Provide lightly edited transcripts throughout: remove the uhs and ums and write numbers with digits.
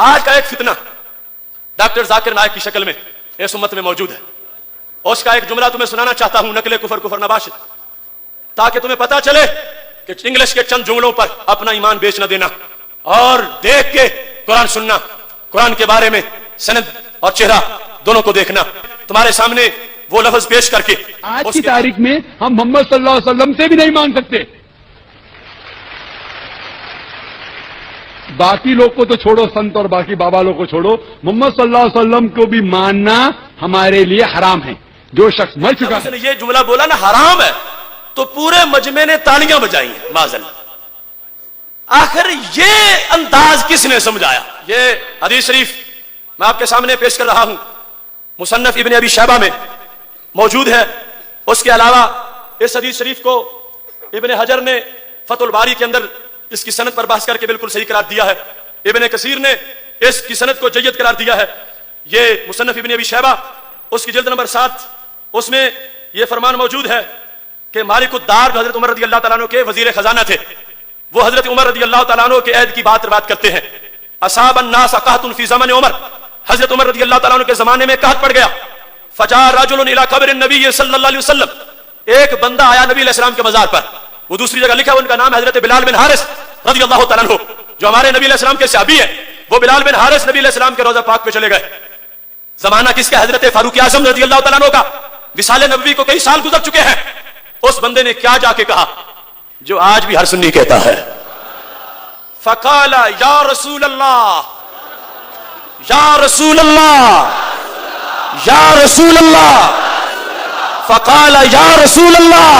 آج کا ایک فتنہ ڈاکٹر ذاکر نائک کی شکل میں اس امت میں موجود ہے. اور اس کا ایک جملہ تمہیں سنانا چاہتا ہوں، نقل کفر نباشد، تاکہ تمہیں پتا چلے کہ انگلش کے چند جملوں پر اپنا ایمان بیچ نہ دینا، اور دیکھ کے قرآن سننا، قرآن کے بارے میں سند اور چہرہ دونوں کو دیکھنا. تمہارے سامنے وہ لفظ پیش کر کے آج کی تاریخ میں ہم محمد صلی اللہ علیہ وسلم سے بھی نہیں مان سکتے. باقی لوگ کو تو چھوڑو، سنت اور باقی بابا لوگ کو چھوڑو، محمد صلی اللہ علیہ وسلم کو بھی ماننا ہمارے لیے حرام ہے. جو شخص مر چکا ہے، یہ جملہ بولا نا حرام ہے، تو پورے مجمع نے تالیاں بجائی ہیں معاذ اللہ. آخر یہ انداز کس نے سمجھایا؟ یہ حدیث شریف میں آپ کے سامنے پیش کر رہا ہوں، مصنف ابن ابی شیبہ میں موجود ہے. اس کے علاوہ اس حدیث شریف کو ابن حجر نے فتح الباری کے اندر اس کی سند پر بحث کر کے بالکل صحیح قرار دیا ہے. ابن کثیر نے اس کی سند کو جید قرار دیا ہے. یہ مصنف ابن ابی شیبہ اس کی جلد نمبر 7، اس میں یہ فرمان موجود ہے کہ مالک الدار جو حضرت عمر رضی اللہ تعالیٰ عنہ کے وزیر خزانہ تھے، وہ حضرت عمر رضی اللہ تعالیٰ عنہ کے عہد کی بات کرتے ہیں. اصاب الناس قحط فی زمن عمر، حضرت عمر رضی اللہ تعالیٰ عنہ کے زمانے میں قحط پڑ گیا. فجاء رجل الى قبر النبی صلی اللہ علیہ وسلم، ایک بندہ آیا نبی علیہ السلام کے مزار پر. وہ دوسری جگہ لکھا، ان کا نام حضرت بلال بن حارث رضی اللہ تعالیٰ عنہ، جو ہمارے نبی علیہ السلام کے صحابی ہیں. وہ بلال بن حارث نبی علیہ السلام کے روضہ پاک پہ چلے گئے. زمانہ کس کا؟ حضرت فاروق اعظم رضی اللہ تعالیٰ عنہ کا. وصال نبوی کو کئی سال گزر چکے ہیں. اس بندے نے کیا جا کے کہا جو آج بھی ہر سنی کہتا ہے؟ فقال یا رسول اللہ، یا رسول اللہ، یا رسول اللہ. فقال یا رسول اللہ،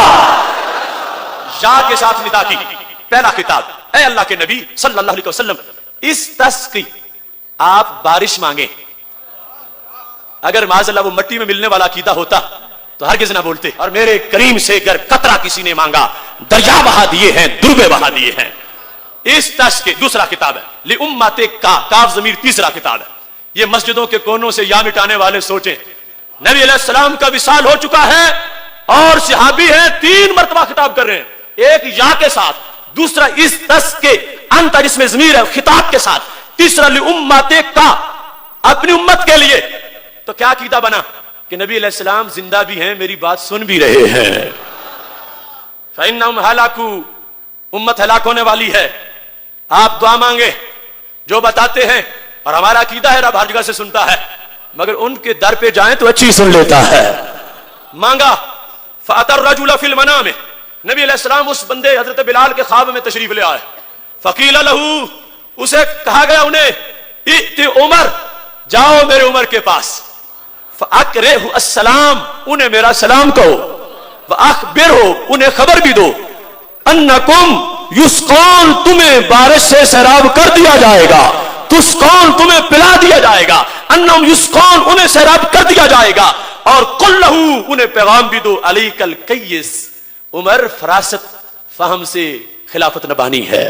یا کے ساتھ ندا کی. پہلا خطاب، اے اللہ کے نبی صلی اللہ علیہ وسلم، استسقی، آپ بارش مانگیں. اگر معاذ اللہ وہ مٹی میں ملنے والا عقیدہ ہوتا تو ہرگز نہ بولتے. اور میرے کریم سے اگر قطرہ کسی نے مانگا، دریا بہا دیے ہیں، دربے بہا دیے ہیں. اس تس کے دوسرا کتاب ہے لِأُمَّتِ کاف ضمیر تیسرا کتاب ہے. یہ مسجدوں کے کونوں سے یا مٹانے والے سوچیں، نبی علیہ السلام کا وصال ہو چکا ہے اور صحابی ہیں 3 مرتبہ خطاب کر رہے ہیں، ایک یا کے ساتھ، دوسرا اس تس کے انت جس میں ضمیر ہے خطاب کے ساتھ، تیسرا لِأُمَّتِ کا، اپنی امت کے لیے. تو کیا عقیدہ بنا کہ نبی علیہ السلام زندہ بھی ہیں، میری بات سن بھی رہے ہیں. فَإِنَّهُمْ هَلَكُوا، امت ہلاک ہونے والی ہے. آپ دعا مانگے جو بتاتے ہیں، اور ہمارا عقیدہ ہے رب ہر جگہ سے سنتا ہے، مگر ان کے در پہ جائیں تو اچھی سن لیتا ہے. مانگا فَأَتَى الرَّجُلَ فِي الْمَنَامِ، نبی علیہ السلام اس بندے حضرت بلال کے خواب میں تشریف لے آئے. فَقِيلَ لَهُ، اسے کہا گیا انہیں، ائت عمر، جاؤ میرے عمر کے پاس. فَأَقْرِهُ السلام، انہیں میرا سلام کہو. وَأَخْبِرْهُ، انہیں خبر بھی دو، أَنَّكُمْ يُسْقَوْنَ، تمہیں بارش سے سیراب کر دیا جائے گا. تُسْقَوْنَ، تمہیں پلا دیا جائے گا. أَنَّهُمْ يُسْقَوْنَ، انہیں سیراب کر دیا جائے گا. اور قُلْ لَهُ، انہیں پیغام بھی دو، عَلَيْكَ الْقَيِّسِ، عمر فراست فہم سے خلافت نبانی ہے.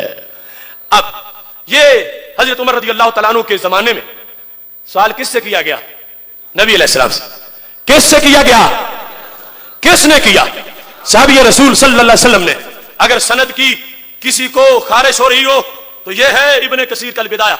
اب یہ حضرت عمر رضی اللہ تعالیٰ عنہ کے زمانے میں سوال کس سے کیا گیا؟ نبی علیہ السلام سے. کس سے کیا گیا؟ کس نے کیا؟ صحابی رسول صلی اللہ علیہ وسلم نے. اگر سند کی کسی کو خارش ہو رہی ہو تو یہ ہے ابن کثیر کا البدایہ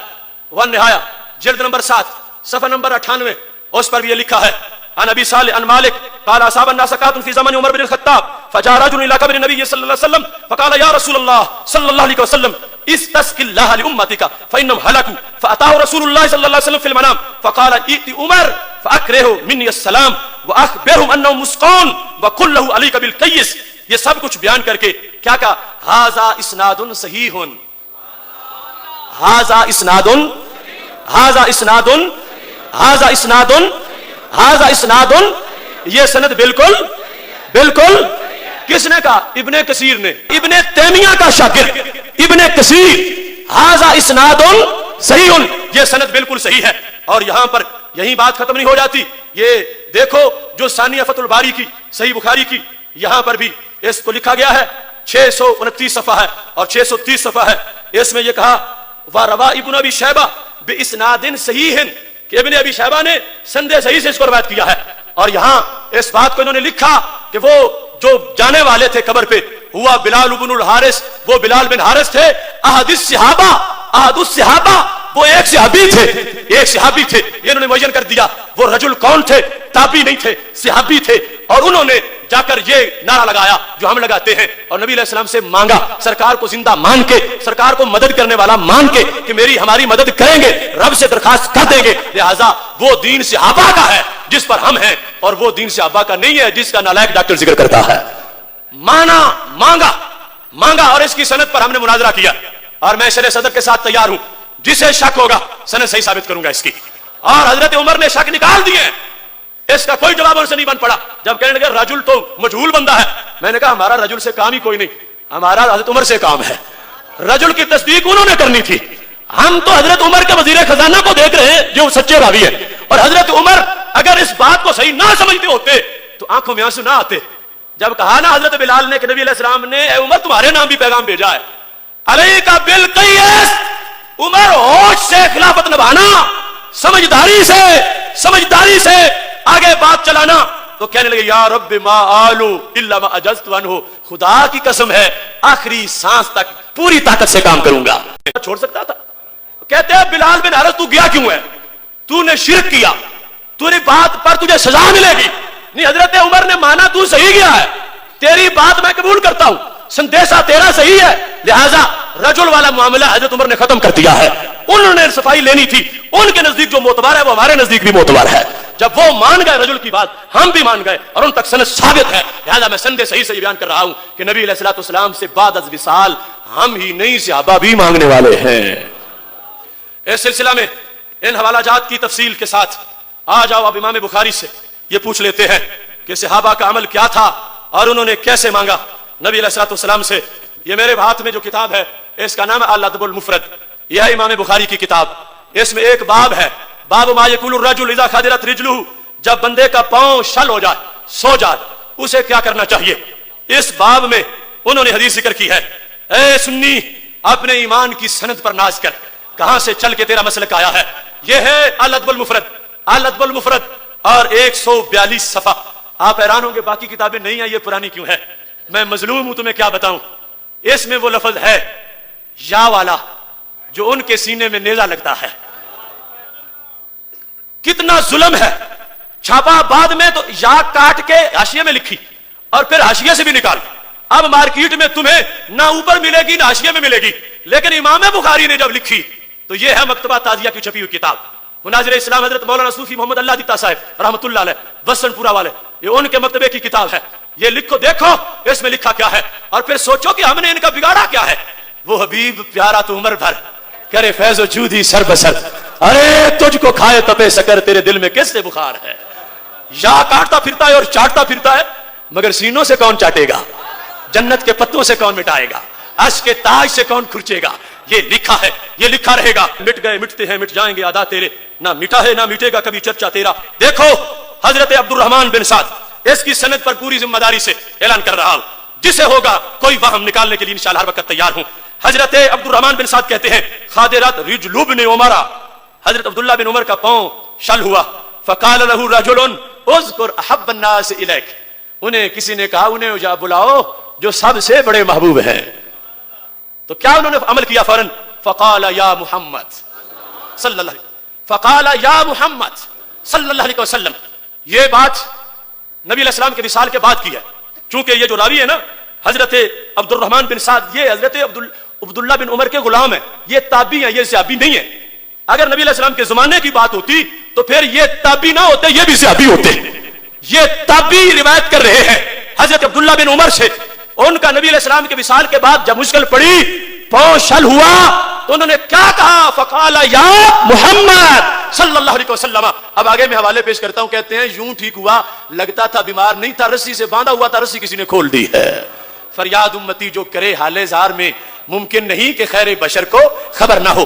والنہایہ، جلد نمبر 7، صفحہ نمبر 98. اس پر بھی یہ لکھا ہے، عن ابی صالح عن مالک قال اصاب الناس قحط في زمن عمر بن الخطاب فجاء رجل الى قبر النبي صلى الله عليه وسلم فقال يا رسول الله صلى الله عليه وسلم استسق الله لامتك فانهم هلكوا. فاتاه رسول الله صلى الله عليه وسلم في المنام فقال ائت عمر فاكره مني السلام واخبرهم انهم مسقون وقل له عليك بالقيس. یہ سب کچھ بیان کر کے کیا کہا؟ ھذا اسناد صحیح، ھذا اسناد، ھذا اسناد، ھذا اسناد، ھذا اسناد، یہ سند بالکل بالکل. کس نے کہا؟ ابن کثیر نے، ابن تیمیہ کا شاگرد ابن کثیر. ھذا اسناد صحیح، یہ سند بالکل صحیح ہے. اور یہاں پر یہی بات ختم نہیں ہو جاتی. یہ دیکھو جو ثانیہ فتح الباری کی، صحیح بخاری کی، یہاں پر بھی اس کو لکھا گیا ہے، 629 صفحہ ہے اور 630 صفحہ ہے. اس میں یہ کہا وَرَوَى ابن ابی شیبہ بِإِسْنَادٍ صحیح، کہ ابن ابی شیبہ نے سند صحیح سے اس کو روایت کیا ہے. اور یہاں اس بات کو انہوں نے لکھا کہ وہ جو جانے والے تھے قبر پہ ہوا بلال بن الحارث، وہ بلال بن حارث تھے. احد الصحابہ وہ ایک صحابی تھے، ایک صحابی تھے، انہوں نے معین کر دیا وہ رجل کون تھے، تابعی نہیں تھے، صحابی تھے، اور انہوں نے جا کر یہ نعرہ لگایا جو ہم لگاتے ہیں، اور نبی علیہ السلام سے مانگا، سرکار کو زندہ مان کے، سرکار کو مدد کرنے والا مان کے کہ میری ہماری مدد کریں گے، رب سے درخواست کر دیں گے، لہذا وہ دین صحابہ کا ہے جس پر ہم ہیں، اور وہ دین صحابہ کا نہیں ہے جس کا نالائق ڈاکٹر ذکر کرتا ہے۔ مانگا اور اس کی سند پر ہم نے مناظرہ کیا، اور میں شرح صدر کے ساتھ تیار ہوں، جسے شک ہوگا سند صحیح ثابت کروں گا اس کی، اور حضرت عمر نے شک نکال دیے، اس کا کوئی جواب ان سے نہیں بن پڑا۔ جب کہنے لگے رجل تو مجہول بندہ ہے، میں نے کہا ہمارا رجل سے کام ہی کوئی نہیں، ہمارا حضرت عمر سے کام ہے، رجل کی تصدیق انہوں نے کرنی تھی، ہم تو حضرت عمر کے وزیر خزانہ کو دیکھ رہے ہیں جو سچے راوی ہے، اور حضرت عمر اگر اس بات کو صحیح نہ سمجھتے ہوتے تو آنکھوں میں آنسو نہ آتے۔ جب کہا نا حضرت بلال نے کہ نبی علیہ السلام نے اے عمر تمہارے نام بھی پیغام بھیجا ہے، علیک بالقیس، عمر ہوش سے خلافت نبھانا، سمجھداری سے آگے بات چلانا، تو کہنے لگے یا رب ما آلو الا ما اجزت عنہ، خدا کی قسم ہے آخری سانس تک پوری طاقت سے کام کروں گا۔ چھوڑ سکتا تھا؟ کہتے ہیں بلال بن حارث تو گیا کیوں ہے؟ تو نے شرک کیا، تیری بات پر تجھے سزا ملے گی۔ نہیں، حضرت عمر نے مانا تو صحیح گیا ہے، تیری بات میں قبول کرتا ہوں، سندیشہ تیرا صحیح ہے، لہذا رجل والا معاملہ حضرت عمر نے ختم کر دیا ہے۔ انہوں نے صفائی لینی تھی، ان کے نزدیک جو معتبر ہے وہ ہمارے نزدیک بھی معتبر ہے۔ جب وہ مان گئے رجل کی بات، ہم بھی مان گئے، اور ان تک سند ثابت ہے، لہذا میں سند صحیح سے یہ بیان کر رہا ہوں کہ نبی علیہ الصلوۃ والسلام سے بعد از وصال ہم ہی نہیں صحابہ بھی مانگنے والے ہیں۔ اس سلسلہ میں ان حوالہ جات کی تفصیل کے ساتھ آ جاؤ اب امام بخاری سے یہ پوچھ لیتے ہیں کہ صحابہ کا عمل کیا تھا اور انہوں نے کیسے مانگا نبی علیہ الصلوۃ والسلام سے۔ یہ میرے ہاتھ میں جو کتاب ہے اس کا نام ہے الادب المفرد، یہ ہے امام بخاری کی کتاب۔ اس میں ایک باب ہے، باب ما یقول الرجل اذا خدرت رجلہ، جب بندے کا پاؤں شل ہو جائے، سو جائے، اسے کیا کرنا چاہیے۔ اس باب میں انہوں نے حدیث ذکر کی ہے، اے سنی اپنے ایمان کی سند پر ناز کر، کہاں سے چل کے تیرا مسلک آیا ہے۔ یہ ہے الادب المفرد، الادب المفرد، اور 142 صفحہ۔ آپ حیران ہوں گے باقی کتابیں نہیں ہیں، یہ پرانی کیوں ہے؟ میں مظلوم ہوں، تمہیں کیا بتاؤں۔ اس میں وہ لفظ ہے یا والا جو ان کے سینے میں نیزہ لگتا ہے۔ کتنا ظلم ہے، چھاپا بعد میں تو یا کاٹ کے حاشیے میں لکھی اور پھر حاشیے سے بھی نکال۔ اب مارکیٹ میں تمہیں نہ اوپر ملے گی نہ حاشیے میں ملے گی، لیکن امام بخاری نے جب لکھی تو یہ ہے مکتبہ تازیہ کی چھپی ہوئی کتاب۔ مناظر اسلام حضرت مولانا صوفی محمد اللہ دیتا صاحب رحمۃ اللہ علیہ وسن پورا والے، یہ ان کے مکتبے کی کتاب ہے۔ یہ لکھو، دیکھو اس میں لکھا کیا ہے، اور پھر سوچو کہ ہم نے ان کا بگاڑا کیا ہے۔ وہ حبیب پیارا تو عمر بھر کرے فیض و جودی سر بسر، ارے تجھ کو کھائے تپے سکر، تیرے دل میں کس سے بخار ہے۔ یا کاٹتا پھرتا ہے اور چاٹتا پھرتا ہے، مگر سینوں سے کون چاٹے گا، جنت کے پتوں سے کون مٹائے گا، عرش کے تاج سے کون کھرچے گا۔ یہ لکھا ہے، یہ لکھا رہے گا۔ مٹ گئے مٹتے ہیں مٹ جائیں گے ادا تیرے، نہ مٹا ہے نہ مٹے گا کبھی چرچا تیرا۔ دیکھو حضرت عبد الرحمن بن سعد، اس کی سند پر پوری ذمہ داری سے اعلان کر رہا ہوں، جسے ہوگا کوئی وہم نکالنے کے لیے انشاءاللہ ہر وقت تیار ہوں۔ حضرت عبد الرحمن بن سعد کہتے ہیں خادرت رجل ابن عمر، حضرت عبداللہ بن عمر کا پاؤں شل ہوا، فقال له رجل اذكر احب الناس الیک، انہیں کسی نے کہا انہیں جا بلاؤ جو سب سے بڑے محبوب ہیں۔ تو کیا انہوں نے عمل کیا فوراً؟ فقال یا محمد صلی اللہ علیہ، فقال یا محمد صلی اللہ علیہ وسلم۔ یہ بات نبی علیہ السلام کے وصال کے بعد کی ہے، چونکہ یہ جو راوی ہے نا حضرت عبد الرحمن بن سعد، یہ حضرت عبداللہ بن عمر کے غلام ہیں، یہ تابعی ہیں، یہ صحابی نہیں ہیں۔ اگر نبی علیہ السلام کے زمانے کی بات ہوتی تو پھر یہ تابعی نہ ہوتے، یہ بھی صحابی ہوتے۔ یہ تابعی روایت کر رہے ہیں حضرت عبداللہ بن عمر سے، ان کا نبی علیہ السلام کے وصال کے بعد جب مشکل پڑی، پاؤں شل ہوا، تو انہوں نے کیا کہا؟ فقال یا محمد صلی اللہ علیہ وسلم۔ اب آگے میں حوالے پیش کرتا ہوں، کہتے ہیں یوں ٹھیک ہوا، لگتا تھا بیمار نہیں تھا، رسی سے باندھا ہوا تھا، رسی کسی نے کھول دی ہے۔ فریاد امتی جو کرے حال زار میں، ممکن نہیں کہ خیر بشر کو خبر نہ ہو۔